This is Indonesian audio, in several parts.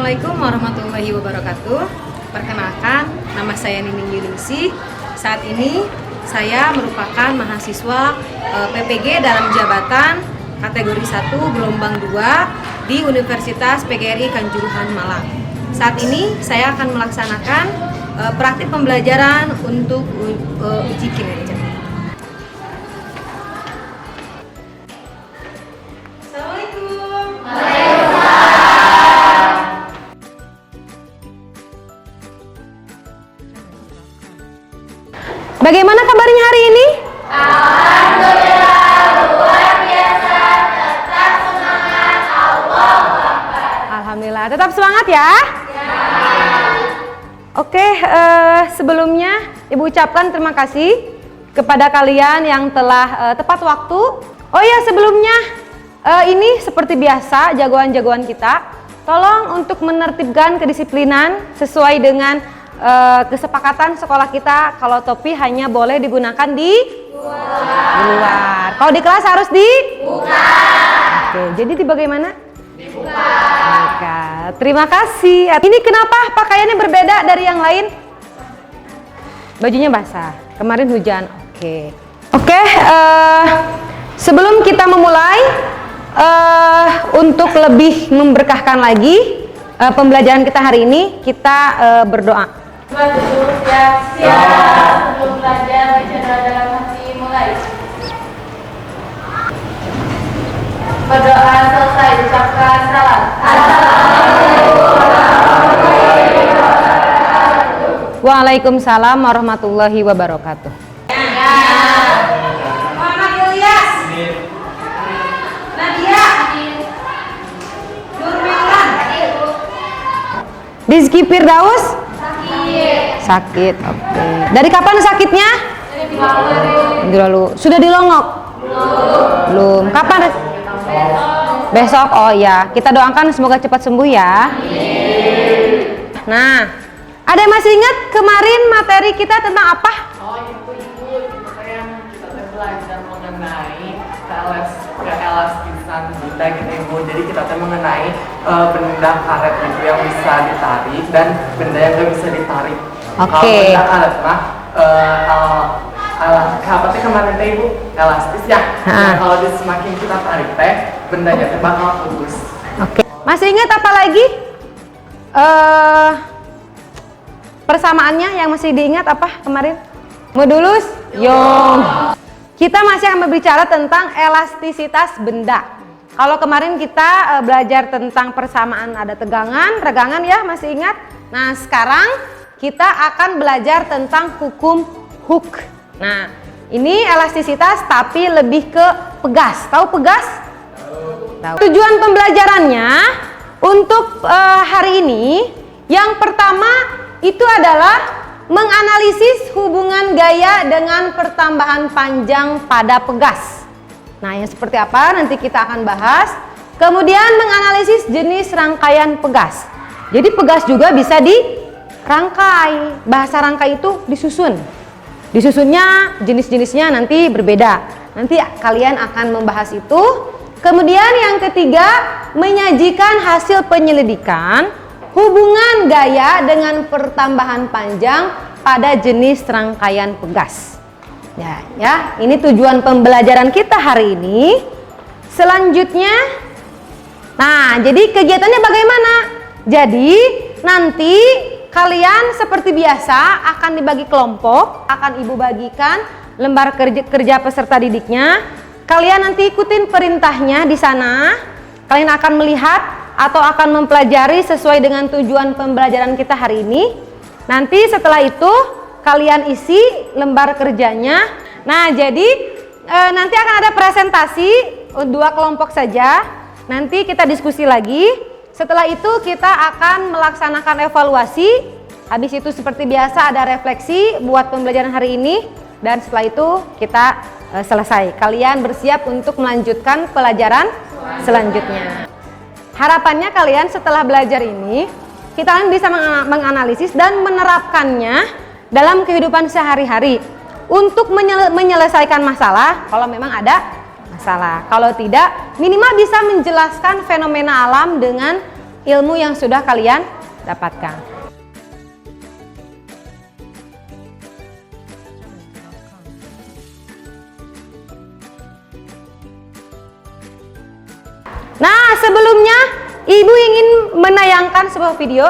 Assalamualaikum warahmatullahi wabarakatuh. Perkenalkan, nama saya Nining Yuningsih. Saat ini saya merupakan mahasiswa PPG dalam jabatan kategori 1 gelombang 2 di Universitas PGRI Kanjuruhan Malang. Saat ini saya akan melaksanakan praktik pembelajaran untuk uji kinerja. Bagaimana kabarnya hari ini? Alhamdulillah, luar biasa, tetap semangat, Allahu Akbar. Alhamdulillah, tetap semangat ya. Oke, sebelumnya Ibu ucapkan terima kasih kepada kalian yang telah tepat waktu. Oh ya, sebelumnya ini seperti biasa jagoan-jagoan kita, tolong untuk menertibkan kedisiplinan sesuai dengan kesepakatan sekolah kita. Kalau topi hanya boleh digunakan di luar. Kalau di kelas harus dibuka. Oke, jadi di bagaimana? Dibuka. Terima kasih. Ini kenapa pakaiannya berbeda dari yang lain? Bajunya basah. Kemarin hujan. Oke. Sebelum kita memulai, untuk lebih memberkahkan lagi pembelajaran kita hari ini, kita berdoa. Siap, sebelum belajar bicara dalam hati mulai. Berdoa selesai, ucapkan salam. Waalaikumsalam warahmatullahi wabarakatuh. Muhammad Ilyas, Nadia, Nurmilan, Rizky Firdaus? Sakit. Oke. Dari kapan sakitnya? Minggu lalu. Sudah dilongok? Belum. Kapan? Besok. Oh ya, kita doakan semoga cepat sembuh ya. Nah, ada yang masih ingat kemarin materi kita tentang apa? Oh itu Ibu, makanya kita belajar mengenai keelastisan benda gitu Ibu. Jadi kita mengenai benda karet itu yang bisa ditarik dan benda yang nggak bisa ditarik. Oke. Kalau benda karet mah apa teh kemarin teh Ibu elastis ya. Nah, kalau semakin kita tarik teh bendanya teh bakal putus. Oke. Masih ingat apa lagi? Persamaannya yang masih diingat apa kemarin? Modulus Young. Kita masih akan berbicara tentang elastisitas benda. Kalau kemarin kita belajar tentang persamaan ada tegangan, regangan ya, masih ingat? Nah, sekarang kita akan belajar tentang hukum Hooke. Nah, ini elastisitas tapi lebih ke pegas. Tahu pegas? Tahu. Tujuan pembelajarannya untuk hari ini yang pertama itu adalah menganalisis hubungan gaya dengan pertambahan panjang pada pegas. Nah, yang seperti apa nanti kita akan bahas. Kemudian menganalisis jenis rangkaian pegas. Jadi pegas juga bisa dirangkai. Bahasa rangkai itu disusun. Disusunnya jenis-jenisnya nanti berbeda. Nanti kalian akan membahas itu. Kemudian yang ketiga, menyajikan hasil penyelidikan hubungan gaya dengan pertambahan panjang pada jenis rangkaian pegas. Ya, ini tujuan pembelajaran kita hari ini. Selanjutnya, nah, jadi kegiatannya bagaimana? Jadi nanti kalian seperti biasa akan dibagi kelompok, akan Ibu bagikan lembar kerja peserta didiknya. Kalian nanti ikutin perintahnya di sana. Kalian akan melihat atau akan mempelajari sesuai dengan tujuan pembelajaran kita hari ini. Nanti setelah itu kalian isi lembar kerjanya. Nah, jadi nanti akan ada presentasi 2 kelompok saja. Nanti kita diskusi lagi. Setelah itu kita akan melaksanakan evaluasi. Habis itu seperti biasa ada refleksi buat pembelajaran hari ini. Dan setelah itu kita selesai. Kalian bersiap untuk melanjutkan pelajaran selanjutnya. Harapannya kalian setelah belajar ini, kita bisa menganalisis dan menerapkannya dalam kehidupan sehari-hari untuk menyelesaikan masalah kalau memang ada masalah. Kalau tidak, minimal bisa menjelaskan fenomena alam dengan ilmu yang sudah kalian dapatkan. Nah, sebelumnya Ibu ingin menayangkan sebuah video.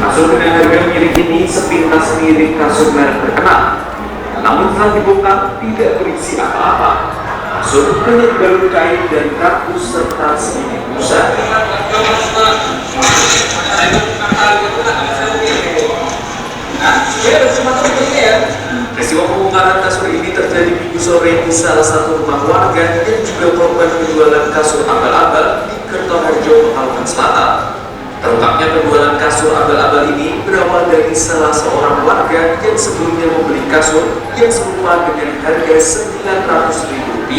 Kasur dengan harga milik ini sepintas mirip kasur merek terkenal, namun setelah dibongkar tidak berisi apa-apa. Kasur hanya dibalut kain dan kardus serta sedikit busa. Peristiwa pembongkaran kasur ini terjadi Minggu sore di salah satu rumah warga yang juga korban penjualan kasur abal-abal di Kertoharjo, Pekalongan Selatan. Terungkapnya penjualan kasur abal-abal ini berawal dari salah seorang warga yang sebelumnya membeli kasur yang serupa dengan harga Rp900.000.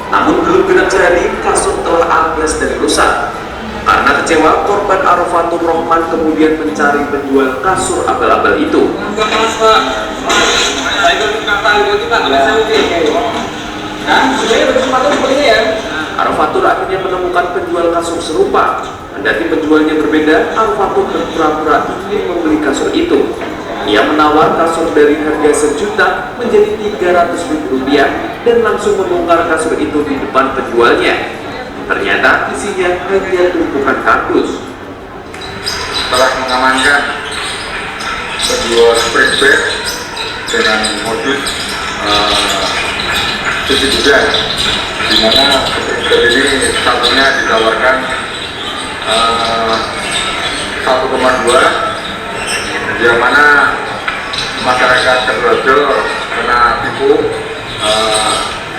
Namun belum genap sehari, kasur telah ambles dan rusak. Karena kecewa, korban Arofatur Rohman kemudian mencari penjual kasur abal-abal itu. Arofatur akhirnya menemukan penjual kasur serupa. Kendati penjualnya berbeda, Arofatur berpura-pura ingin membeli kasur itu. Ia menawar kasur dari harga Rp1.000.000 menjadi Rp300.000 dan langsung membongkar kasur itu di depan penjualnya. Ternyata isinya hanya tumpukan kardus. Setelah mengamankan penjual spray dengan modus cuci gudang, di mana spray ini satunya ditawarkan 1,2, yang mana masyarakat Kertoharjo kena tipu,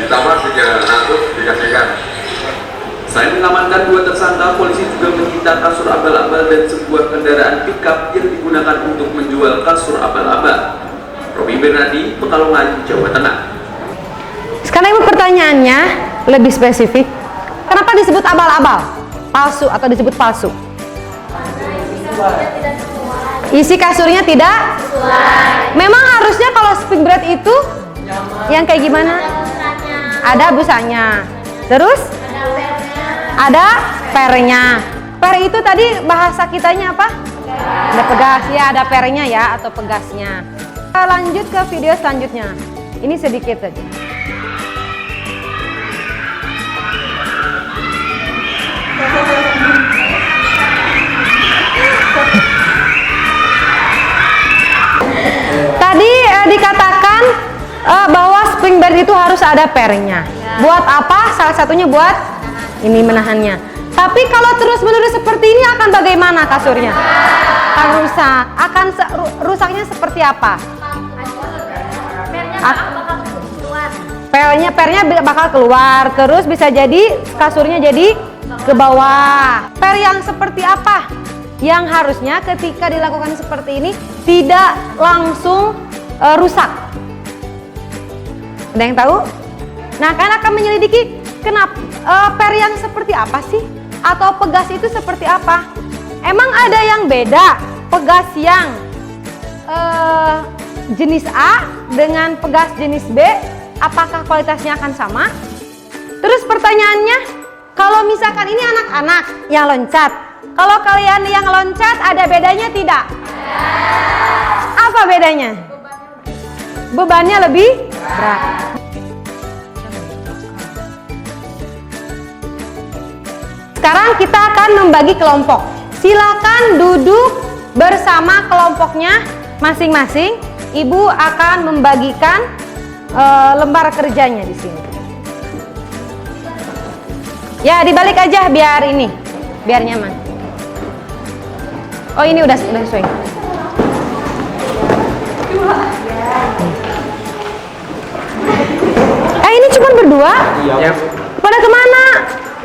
ditawar 300 dikasihkan. Selain mengamankan dua tersangka, polisi juga menyita kasur abal-abal dan sebuah kendaraan pickup yang digunakan untuk menjual kasur abal-abal. Robi Bernardi, Pekalongan, Jawa Tengah. Sekarang Ibu pertanyaannya lebih spesifik. Kenapa disebut abal-abal? Palsu atau disebut palsu? Isi kasurnya tidak? Memang harusnya kalau spring bed itu yang kayak gimana? Ada busanya. Terus? Ada pernya. Per itu tadi bahasa kitanya apa? Ada pegas ya, ada pernya ya atau pegasnya. Kita lanjut ke video selanjutnya. Ini sedikit saja. Tadi dikatakan bahwa spring bed itu harus ada pernya. Buat apa? Salah satunya buat ini menahannya. Tapi kalau terus-menerus seperti ini akan bagaimana kasurnya? Akan rusak. Akan rusaknya seperti apa? Pernya bakal keluar. Terus bisa jadi kasurnya jadi ke bawah. Per yang seperti apa? Yang harusnya ketika dilakukan seperti ini tidak langsung rusak. Ada yang tahu? Nah, kalian akan menyelidiki kenapa per yang seperti apa sih? Atau pegas itu seperti apa? Emang ada yang beda pegas yang jenis A dengan pegas jenis B? Apakah kualitasnya akan sama? Terus pertanyaannya, kalau misalkan ini anak-anak yang loncat, kalau kalian yang loncat ada bedanya tidak? Apa bedanya? Bebannya lebih berat. Sekarang kita akan membagi kelompok. Silakan duduk bersama kelompoknya masing-masing. Ibu akan membagikan lembar kerjanya di sini. Ya, dibalik aja biar ini, biar nyaman. Oh, ini udah sesuai. Ini cuma berdua? Iya. Pada kemana?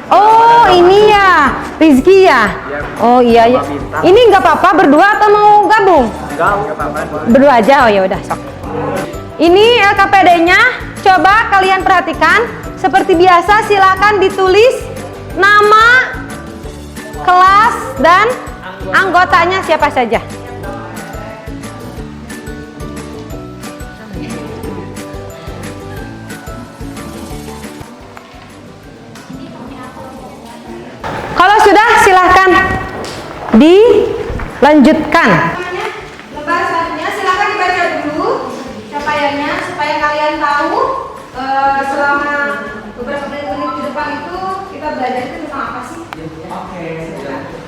Oh, ini ya, Rizky ya. Oh iya ya. Ini nggak apa-apa berdua atau mau gabung? Enggak apa-apa. Berdua aja. Oh ya udah sok. Ini LKPD-nya. Coba kalian perhatikan. Seperti biasa silakan ditulis nama, kelas dan anggotanya siapa saja. Lanjutkan. Lembar selanjutnya silakan dibaca dulu capaiannya supaya kalian tahu selama beberapa menit di depan itu kita belajar itu tentang apa sih? Oke.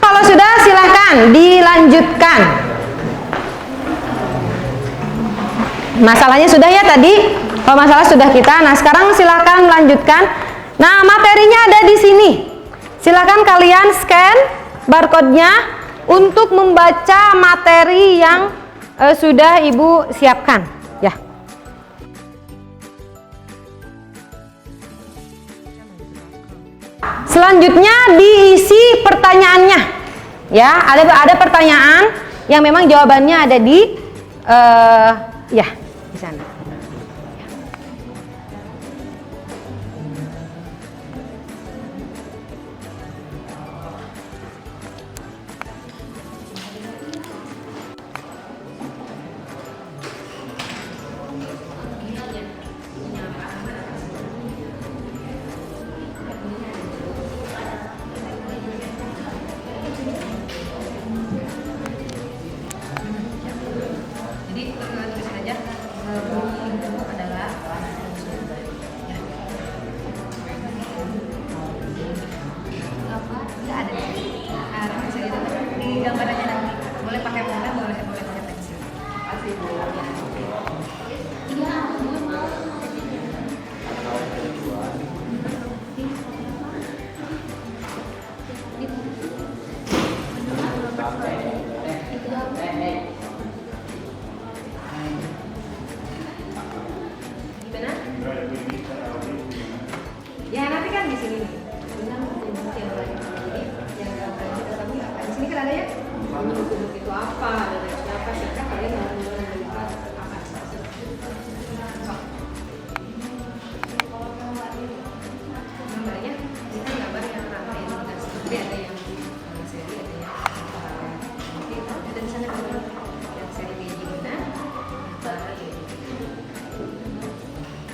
Kalau sudah silakan dilanjutkan. Masalahnya sudah ya tadi. Kalau masalah sudah kita. Nah, sekarang silakan lanjutkan. Nah, materinya ada di sini. Silakan kalian scan barcode-nya untuk membaca materi yang sudah Ibu siapkan, ya. Selanjutnya diisi pertanyaannya. Ya, ada pertanyaan yang memang jawabannya ada di ya, di sana. Jadi tulisan aja bunyi itu adalah apa? Nggak ada. Pensil itu di gambar aja nanti. Boleh pakai pulpen, boleh pakai pensil. Gimana? Ya nanti kan di sini nih. Yang lain. Jadi yang kita tahu apa di sini kan ada ya. Bentuk itu apa? Dan siapa? Siapa kalian harus melihat apa? Gambarnya kita gambar yang rata ya. Seperti ada yang seri, ada yang ada di sana gambar yang seri kayak gini kan.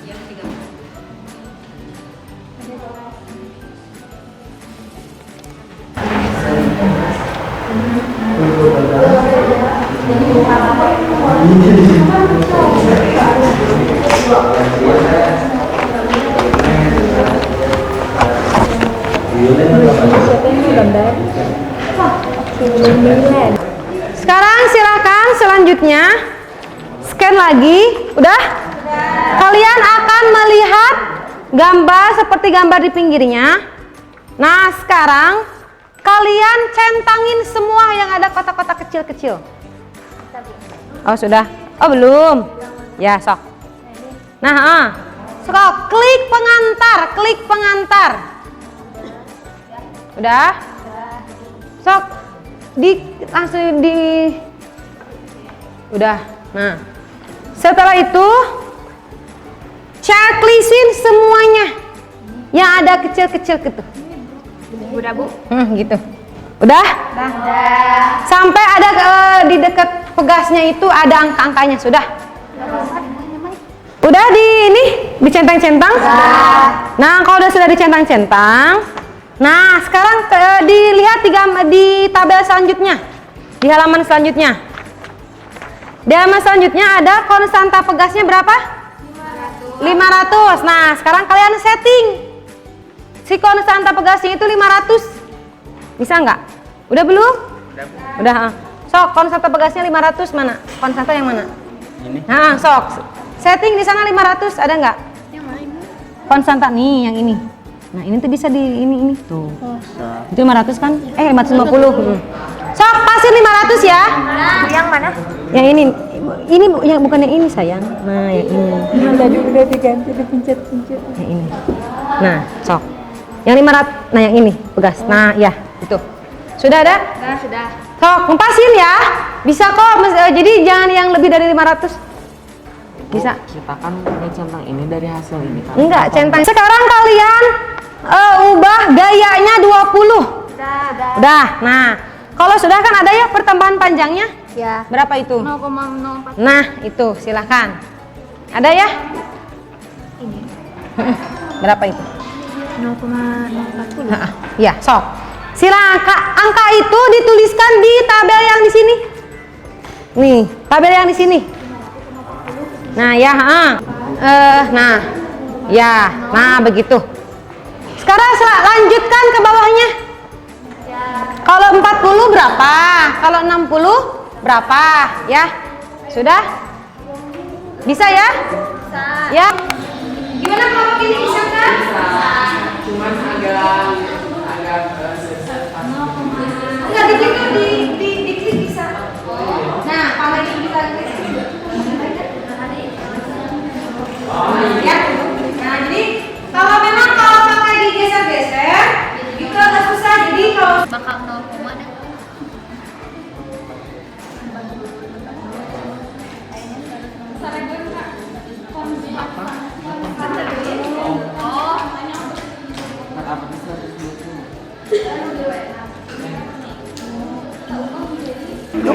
Yang tiga. Sekarang silakan selanjutnya scan lagi. Udah? Kalian akan melihat gambar seperti gambar di pinggirnya. Nah, sekarang kalian centangin semua yang ada kotak-kotak kecil-kecil. Oh, sudah. Oh, belum. Ya, sok. Nah, sok klik pengantar. Udah? Sok langsung di udah. Nah, setelah itu checklistin semuanya yang ada kecil-kecil gitu. Udah, Bu. Gitu. Udah? Sampai ada di dekat pegasnya itu ada angka-angkanya, sudah? Udah dicentang-centang? Nah, kalau sudah dicentang-centang, nah sekarang dilihat di tabel selanjutnya, di halaman selanjutnya. Di halaman selanjutnya ada konstanta pegasnya berapa? 500. Nah, sekarang kalian setting si konstanta pegasnya itu 500. Bisa nggak? Udah belum? Udah. Sok, konstanta pegasnya 500 mana? Konstanta yang mana? Ini. Nah, sok. Setting di sana 500, ada nggak? Yang mana ini? Konstanta nih, yang ini. Nah, ini tuh bisa di ini tuh. Itu 500 kan? 550. Sok, pasin 500 ya. Yang mana? Yang ini. Ini yang bukan yang ini, sayang. Nah, yang ini. Tadi udah diganti, dipencet-pencet. Yang ini. Nah, sok. Yang 500, nah yang ini, pegas. Nah, ya, itu. Sudah ada? Sudah. Sok, ngepasin ya. Bisa kok, jadi jangan yang lebih dari 500. Bisa. Kita kan punya centang ini dari hasil ini kan. Enggak, centang. Sekarang kalian ubah gayanya 20. Udah. Nah, kalau sudah kan ada ya pertambahan panjangnya? Ya. Berapa itu? 0,04. Nah, itu silakan. Ada ya? Ini. Berapa itu? 0,040. Ya, sok. Angka itu dituliskan di tabel yang di sini. Nih, tabel yang di sini. Nah, ya, nah begitu. Sekarang lanjutkan ke bawahnya. Kalau 40 berapa? Kalau 60 berapa? Ya, sudah? Bisa ya? Bisa. Ya. Gimana kalau ini bisa kan? Bisa. Cuman agak Enggak, dikit tuh diklik bisa. Nah, kalau ini bisa klik. Ya. Nah, jadi kalau memang kalau pakai digeser-geser itu agak susah. Jadi kalau Bakal 0, deh.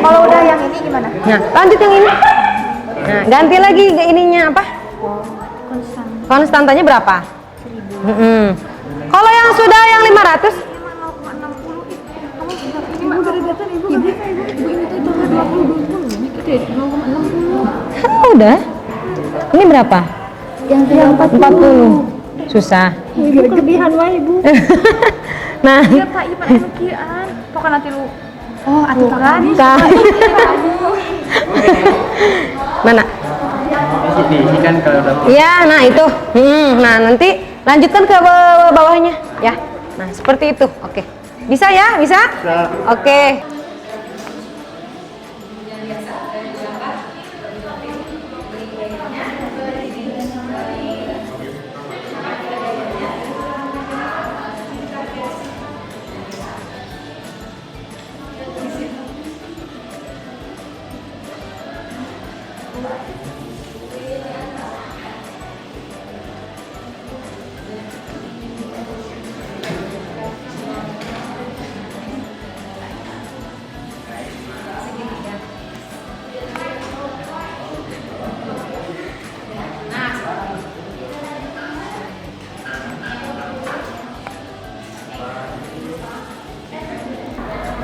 Kalau udah yang ini gimana? Nah, lanjut yang ini. Nah, ganti lagi ke ininya apa? Konstantanya berapa? 1000. Kalau yang sudah yang 500? Udah. Ini berapa? Yang 40. Susah. Kelebihan wae, Bu. Nah, Iya, Pak, Ipan anu kieuan. Pokoknya nanti lu. Oh, atuh kan. Mana? Ini kan kalau udah Iya, nah itu. Nah, nanti lanjutkan ke bawahnya, ya. Nah, seperti itu. Oke. Bisa ya? Bisa? Oke.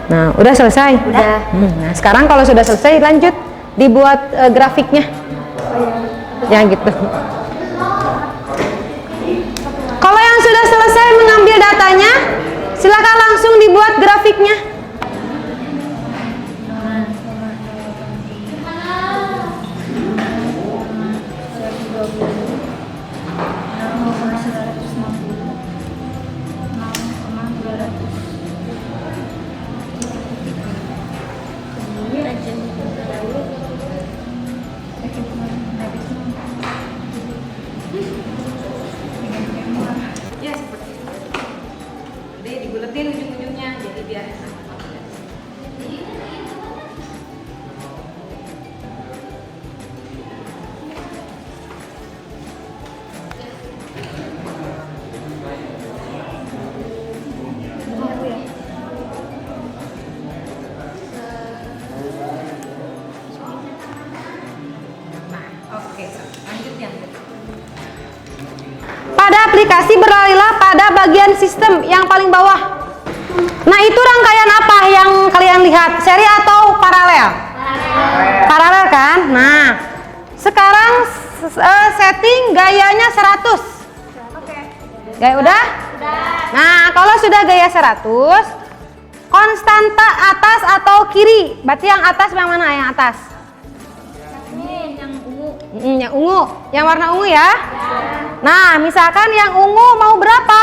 Nah, udah selesai? Udah. Nah, sekarang kalau sudah selesai lanjut dibuat grafiknya. Ya gitu. Kalau yang sudah selesai mengambil datanya, silakan langsung dibuat grafiknya. Ya seperti itu. Jadi dibuletin ujung-ujungnya, jadi biar enak. Oke, lanjut ya. Pada aplikasi beralihlah pada bagian sistem yang paling bawah. Nah, itu rangkaian apa yang kalian lihat? Seri atau paralel? Paralel kan? Nah, sekarang setting gayanya 100. Gaya udah? Nah, kalau sudah gaya 100, konstanta atas atau kiri? Berarti yang atas yang mana? Yang atas? Yang ungu. Yang warna ungu ya? Nah, misalkan yang ungu mau berapa?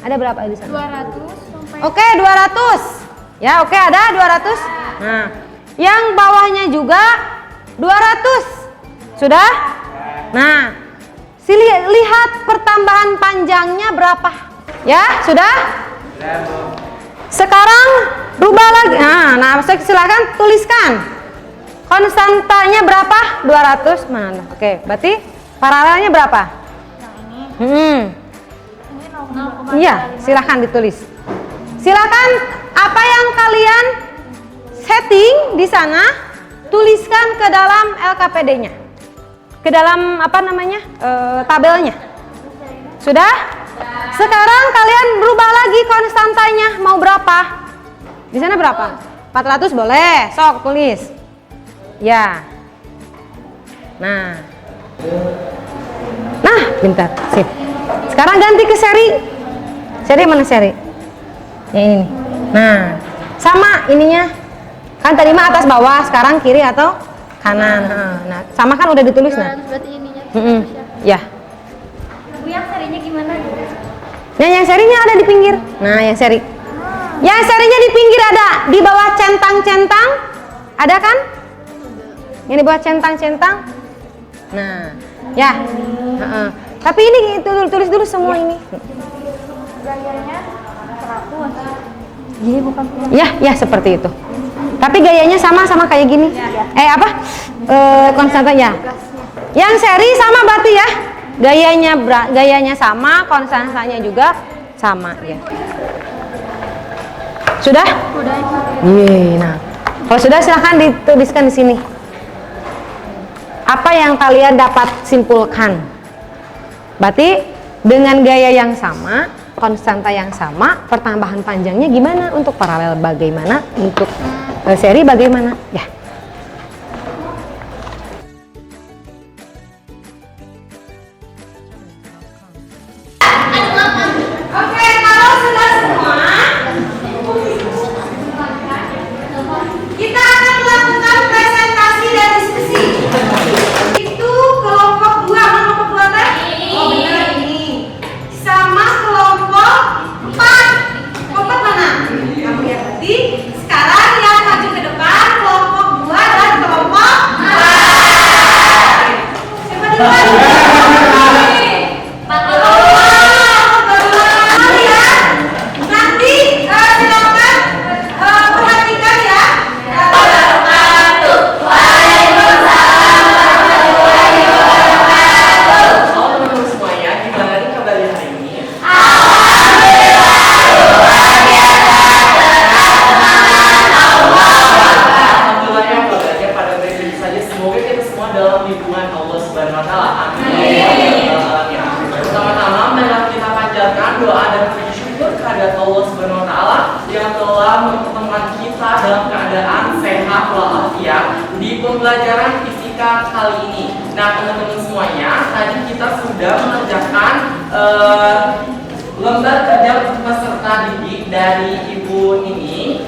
Ada berapa di sana? 200 Oke, 200. Ya, oke, ada 200. Nah, yang bawahnya juga 200. Sudah? Nah, lihat pertambahan panjangnya berapa? Ya, sudah? Sekarang rubah lagi. Nah, silakan tuliskan. Konstantanya berapa? 200. Mana? Oke, berarti paralelnya berapa? Iya, silakan ditulis. Silakan apa yang kalian setting di sana tuliskan ke dalam LKPD-nya. Ke dalam apa namanya? Tabelnya. Sudah? Sekarang kalian rubah lagi konstantanya. Mau berapa? Di sana berapa? 400 boleh. Sok tulis. Ya. Nah, bentar. Sip. Sekarang ganti ke seri. Seri mana seri? Yang ini nih. Nah, sama ininya. Kan tadi mah atas bawah, sekarang kiri atau kanan. Nah, sama kan udah ditulis nah. Berarti ininya. Ya. Bu, yang serinya gimana? Nah, yang serinya ada di pinggir. Nah, yang seri. Yang serinya di pinggir ada, di bawah centang-centang. Ada kan? Yang di bawah centang-centang. Nah, ya. Tapi ini tulis dulu semua ini. Gayanya 100. Gini bukan? Ya seperti itu. Tapi gayanya sama kayak gini. Konstanta ya. Yang seri sama berarti ya. Gayanya sama, konstantanya juga sama ya. Sudah? Udah. Nah, kalau sudah silahkan dituliskan di sini. Apa yang kalian dapat simpulkan? Berarti dengan gaya yang sama, konstanta yang sama, pertambahan panjangnya gimana? Untuk paralel bagaimana? Untuk seri bagaimana? Ya. Oke, kalau sudah semua, kita akan melakukan presentasi dan diskusi. Itu kelompok 2, kelompok 2 teh? Oh benar ini. Sama kelompok 4. Kelompok mana? Kamu lihat tadi. Sekarang yang maju ke depan kelompok 2 dan kelompok 4. Siapa duluan? Nanti silakan perhatikan ya. Teman-teman semuanya, gimana nih kabarnya hari ini? Alhamdulillah ya, belajarnya pada baik-baik saja. Semoga kita semua dalam lindungan Allah Subhanahu Wa Taala. Amin. Pertama-tama, marilah kita panjatkan doa dan puji syukur kehadirat Allah Subhanahu Wa Taala yang telah mempertemukan kita dalam keadaan sehat walafiat di pembelajaran fisika kali ini. Nah, teman-teman semuanya, tadi kita sudah mengerjakan lembar kerja peserta didik dari Ibu ini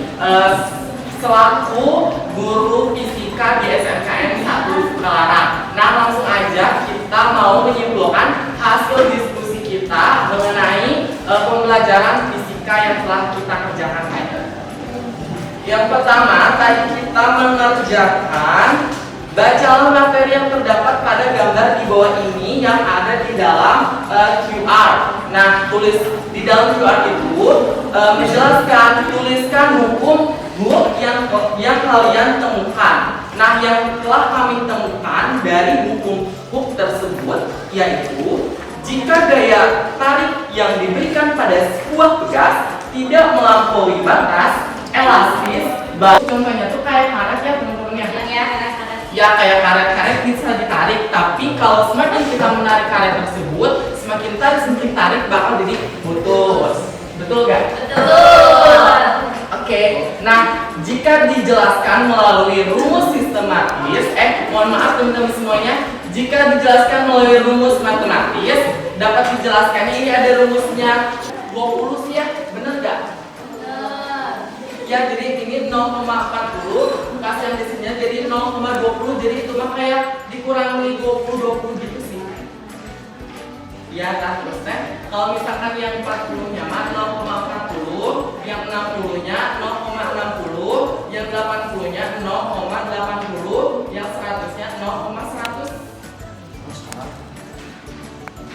selaku guru fisika di SMKN 1 Sukalarang. Nah, langsung aja kita mau menyimpulkan hasil diskusi kita mengenai pembelajaran fisika yang telah kita kerjakan tadi. Yang pertama, tadi kita mengerjakan bacalah materi yang terdapat pada gambar di bawah ini yang ada di dalam QR. Nah, tulis di dalam QR itu menjelaskan, tuliskan hukum yang kalian temukan. Nah, yang telah kami temukan dari hukum tersebut yaitu jika gaya tarik yang diberikan pada sebuah pegas tidak melampaui batas elastis, contohnya tuh kayak karet ya teman-teman ya. Ya kayak karet-karet bisa ditarik, tapi kalau semakin kita menarik karet tersebut, semakin tarik bakal jadi putus. Betul gak? Betul. Oke. Nah, jika dijelaskan melalui rumus sistematis, mohon maaf teman-teman semuanya, jika dijelaskan melalui rumus matematis, dapat dijelaskan ini ada rumusnya 20 sih ya, bener gak? Ya, jadi ini 0,40 kasih yang di sini jadi 0,20, jadi itu mah kayak dikurangi 20 gitu sih. Ya, nah terusnya kalau misalkan yang 40-nya mah 0,40, yang 60-nya 0,60, yang 80-nya 0,80, yang 100-nya 0,100.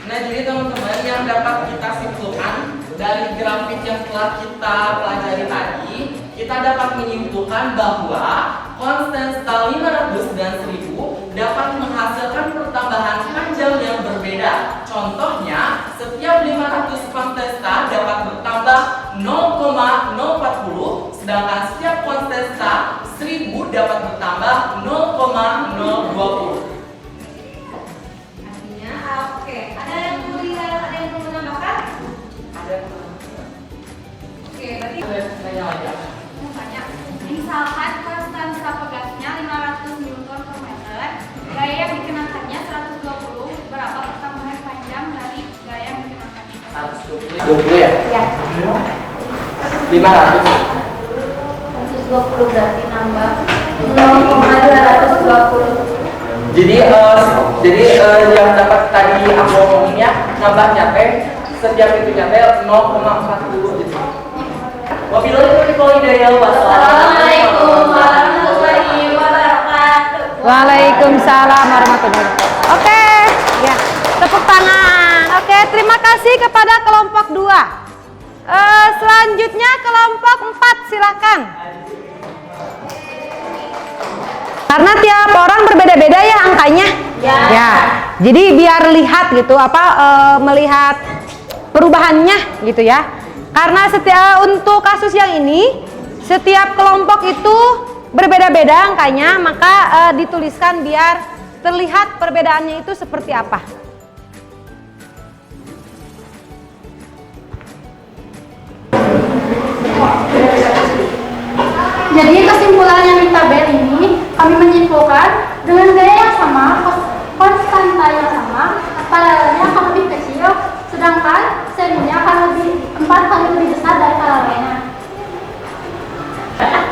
Nah, jadi teman-teman yang dapat kita simpulkan dari grafik yang telah kita pelajari tadi, kita dapat menyimpulkan bahwa konstanta 500 dan 1000 dapat menghasilkan pertambahan panjang yang berbeda. Contohnya, setiap 500 konstanta dapat bertambah 0,040, sedangkan setiap konstanta 1000 dapat bertambah 0,020. Artinya, oke. Ada yang perlu menambahkan? 20 ya? Ya. 500. 120 berarti nambah 0,220. Jadi yang dapat tadi aku ngomongin ya, nambahnya teh setiap itunya teh 0,40 gitu. Wabillahi taufiq wal hidayah. Assalamualaikum warahmatullahi wabarakatuh. Waalaikumsalam warahmatullahi wabarakatuh. Oke, ya, tepuk tangan. Oke, terima kasih kepada kelompok 2. Selanjutnya kelompok 4, silakan. Karena tiap orang berbeda-beda ya angkanya. Ya. Jadi biar lihat gitu melihat perubahannya gitu ya. Karena untuk kasus yang ini setiap kelompok itu berbeda-beda angkanya, maka dituliskan biar terlihat perbedaannya itu seperti apa. Jadi kesimpulannya di tabel ini kami menyimpulkan dengan gaya yang sama, konstanta yang sama, paralelnya akan lebih kecil, sedangkan serinya akan 4 kali lebih besar dari paralelnya.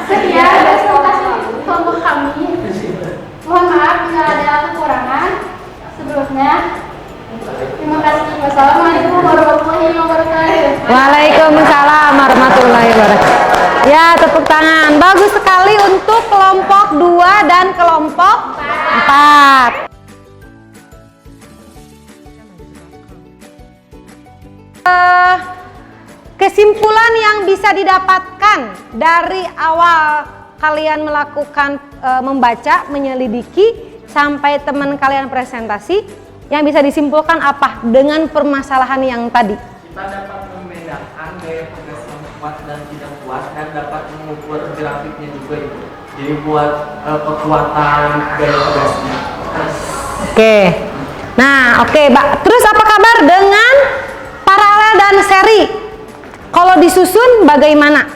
Sekian presentasi kelompok kami. Mohon maaf jika ada kekurangan. Sebelumnya, terima kasih. Wassalamualaikum warahmatullahi wabarakatuh. Waalaikumsalam warahmatullahi wabarakatuh. Ya, tepuk tangan. Bagus sekali untuk kelompok 2 dan kelompok 4. Kesimpulan yang bisa didapatkan dari awal kalian melakukan membaca, menyelidiki sampai teman kalian presentasi, yang bisa disimpulkan apa dengan permasalahan yang tadi? Kita dapat membedakan gaya pegas yang kuat dan tidak kuat, dan dapat mengukur grafiknya juga itu. Jadi buat kekuatan gaya pegasnya. Oke. Nah, oke, Mbak. Terus apa kabar dengan paralel dan seri? Kalau disusun bagaimana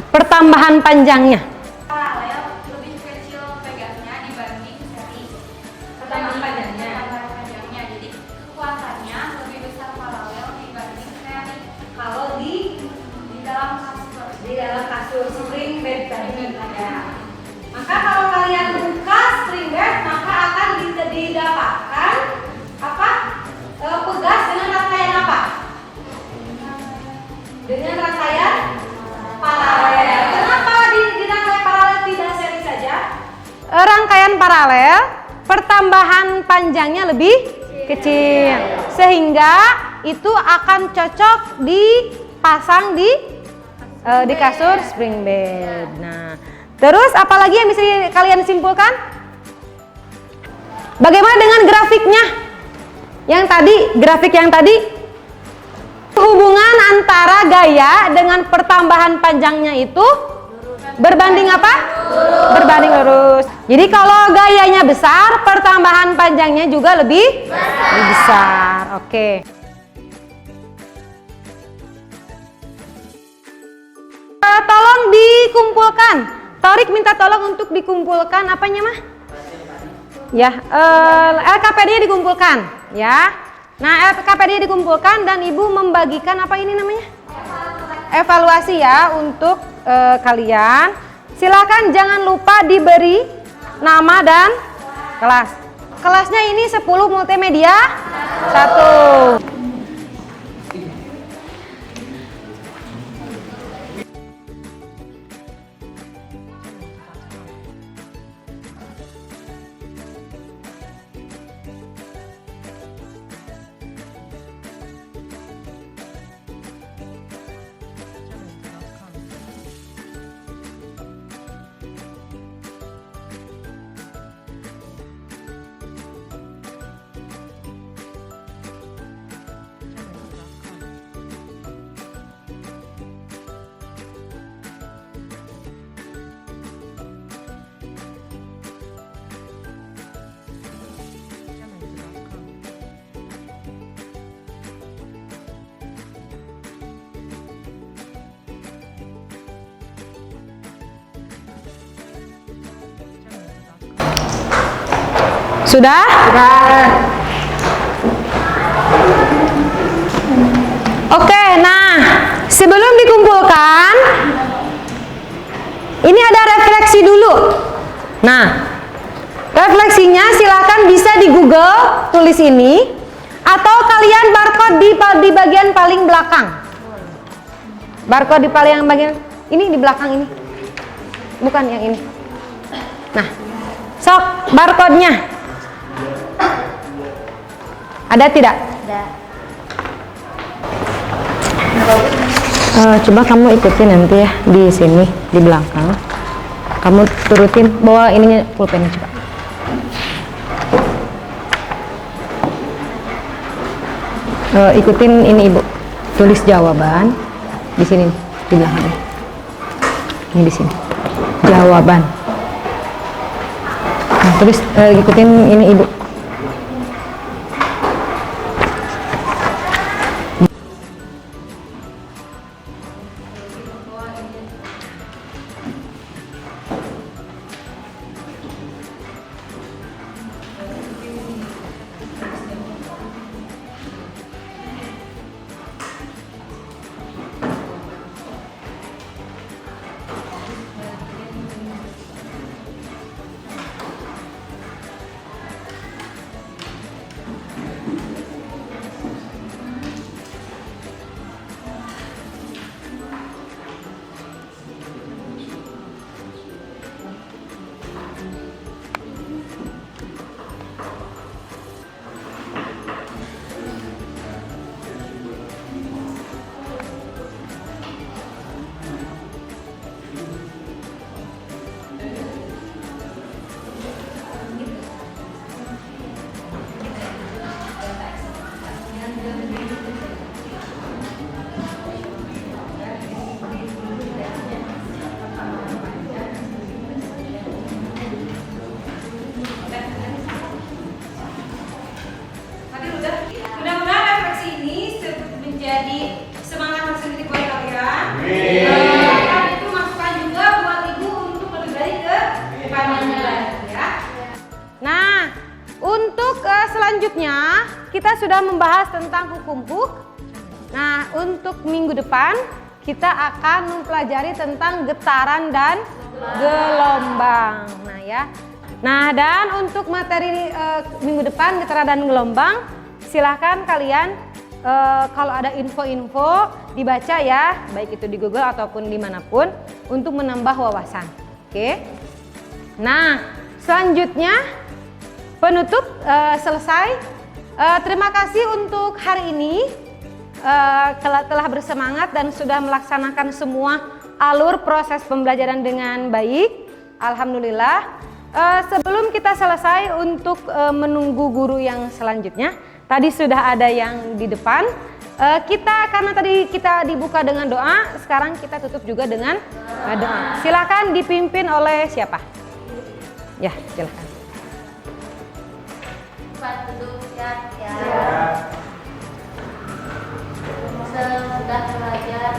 pertambahan panjangnya? Paralel lebih kecil pegasnya dibanding seri. Pertambahan panjangnya. Jadi kekuatannya lebih besar paralel dibanding seri. Kalau di dalam kasur spring bed tadi ada. Maka kalau kalian buka spring bed, maka akan didapatkan apa? Pegas dengan rangkaian apa? Dengan rangkaian paralel. Kenapa di rangkaian paralel tidak seri saja? Rangkaian paralel pertambahan panjangnya lebih kecil, sehingga itu akan cocok dipasang di kasur spring bed. Nah, terus apalagi yang bisa kalian simpulkan? Bagaimana dengan grafiknya? Grafik yang tadi, hubungan antara gaya dengan pertambahan panjangnya itu berbanding apa? Berbanding lurus. Jadi kalau gayanya besar, pertambahan panjangnya juga lebih besar. Oke. Tolong dikumpulkan. Torik minta tolong untuk dikumpulkan apanya mah? Ya, LKPD-nya dikumpulkan, ya. Nah, LKPD dikumpulkan dan Ibu membagikan apa ini namanya? Evaluasi ya untuk kalian. Silakan jangan lupa diberi nama dan kelas. Kelasnya ini 10 multimedia 1. Sudah? Sudah. Oke. sebelum dikumpulkan, ini ada refleksi dulu. Nah, refleksinya silakan bisa di Google, tulis ini, atau kalian barcode di bagian paling belakang. Barcode di paling bagian ini, di belakang ini, bukan yang ini. Nah, sok barcode-nya ada tidak? Ada. Coba kamu ikutin nanti ya di sini di belakang. Kamu turutin bawa ininya pulpennya coba. Ikutin ini Ibu. Tulis jawaban di sini di belakang. Ini di sini. Jawaban. Nah, tulis ikutin ini Ibu. Mudah-mudahan refleksi ini menjadi semangat tersendiri buat kalian. Dan itu masukan juga buat ibu untuk lebih baik ke depannya ya. Nah, untuk selanjutnya kita sudah membahas tentang hukum huk. Nah, untuk minggu depan kita akan mempelajari tentang getaran dan gelombang. Nah, ya. Nah, dan untuk materi minggu depan getaran dan gelombang, silahkan kalian kalau ada info-info dibaca ya, baik itu di Google ataupun dimanapun untuk menambah wawasan. Oke. Nah, selanjutnya penutup selesai. Terima kasih untuk hari ini telah bersemangat dan sudah melaksanakan semua alur proses pembelajaran dengan baik. Alhamdulillah. Sebelum kita selesai untuk menunggu guru yang selanjutnya, tadi sudah ada yang di depan. Karena tadi kita dibuka dengan doa, sekarang kita tutup juga dengan doa. Silakan dipimpin oleh siapa? Ya, silakan. Duduk ya. Sudah belajar